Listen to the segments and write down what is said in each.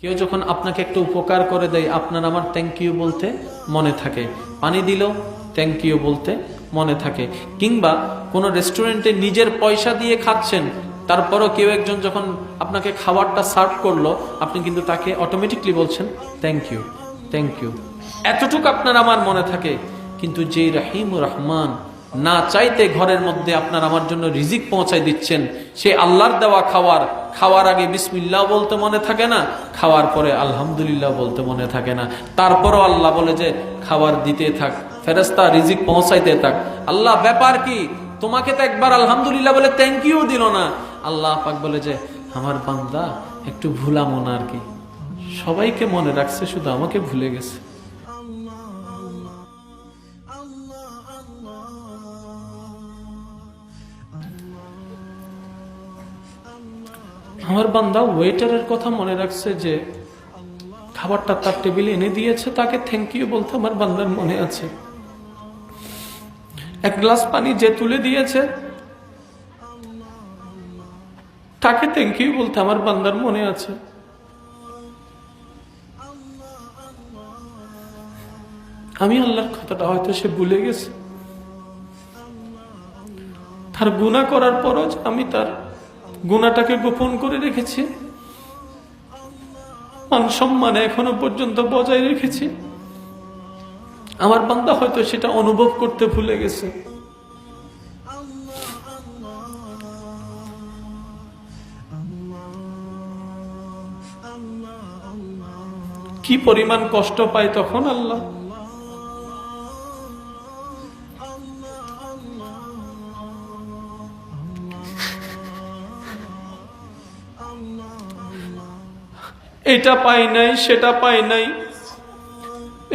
কেউ যখন আপনাকে একটা উপকার করে দেয় আপনার আমার থ্যাংক ইউ বলতে মনে থাকে, পানি দিল থ্যাংক ইউ বলতে মনে থাকে। কিংবা কোনো রেস্টুরেন্টে নিজের পয়সা দিয়ে খাচ্ছেন, তারপরও কেউ একজন যখন আপনাকে খাবারটা সার্ভ করলো, আপনি কিন্তু তাকে অটোমেটিকলি বলছেন থ্যাংক ইউ, থ্যাংক ইউ। এতটুকু আপনার আমার মনে থাকে। কিন্তু যেই রহিম রহমান না চাইতে ঘরের মধ্যে আপনার আমার জন্য রিজিক পৌঁছায় দিচ্ছেন, সে আল্লাহর দেওয়া খাওয়ার আগে বিসমিল্লাহ বলতে মনে থাকে না, খাওয়ার পরে আলহামদুলিল্লাহ বলতে মনে থাকে না। তারপরও আল্লাহ বলে যে খাবার দিতে থাক, ফেরেশতা রিজিক পৌঁছাইতে থাক। আল্লাহ ব্যাপার কি, তোমাকে তো একবার আলহামদুলিল্লাহ বলে থ্যাংক ইউ দিল না। আল্লাহ পাক বলে যে আমার বান্দা একটু ভুলা মন আর কি, সবাইকে মনে রাখছে, শুধু আমাকে ভুলে গেছে। আমার বান্দা ওয়েটারের কথা মনে রাখছে, যে খাবারটা তার টেবিলে এনে দিয়েছে, তাকে থ্যাংক ইউ বলতে আমার বান্দার মনে আছে। এক গ্লাস পানি যে তুলে দিয়েছে, তাকে থ্যাংক ইউ বলতে আমার বান্দার মনে আছে। আমি আল্লাহর কথাটা হয়তো সে ভুলে গেছে। তার গুনাহ করার পরও আমি তার গুনাহটাকে গোপন করে রেখেছি, মান সম্মান এখনো পর্যন্ত বজায় রেখেছি। আমার বান্দা হয়তো সেটা অনুভব করতে ভুলে গেছে। কি পরিমাণ কষ্ট পায় তখন আল্লাহ। এটা পাই নাই, সেটা পাই নাই,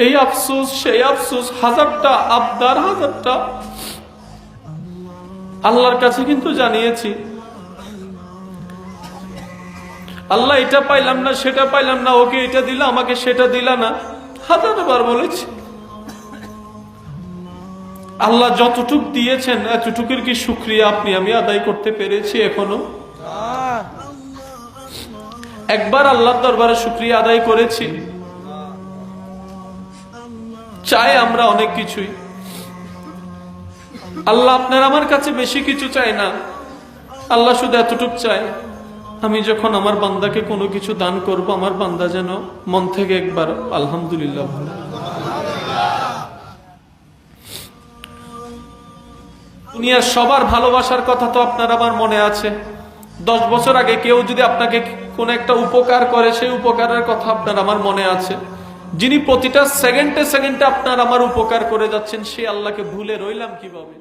এই আফসোস সেই আফসোস, হাজারটা আবদার, হাজারটা আল্লাহর কাছে কিন্তু জানিয়েছি। আল্লাহ এটা পাইলাম না, সেটা পাইলাম না, ওকে এটা দিলা, আমাকে সেটা দিলা না, হাজারবার বলেছি। আল্লাহ যতটুক দিয়েছেন এতটুকুর কি শুকরিয়া আপনি আমি আদায় করতে পেরেছি এখনো? একবার আল্লাহর দরবারে শুকরিয়া আদায় করেছি? চাই আমরা অনেক কিছুই। আল্লাহ আপনার আমার কাছে বেশি কিছু চাই না, আল্লাহ শুধু এতটুক চায়, আমি যখন আমার বান্দাকে কোনো কিছু দান করব, আমার বান্দা যেন মন থেকে একবার আলহামদুলিল্লাহ বলে। দুনিয়ার সবার ভালোবাসার কথা তো আপনার আমার মনে আছে। 10 বছর আগে কেউ যদি আপনাকে কোন একটা উপকার করে, সেই উপকারের কথা আপনার আমার মনে আছে। যিনি প্রতিটা সেকেন্ডে সেকেন্ডে আপনার আমার উপকার করে যাচ্ছেন, সেই আল্লাহকে ভুলে রইলাম কিভাবে?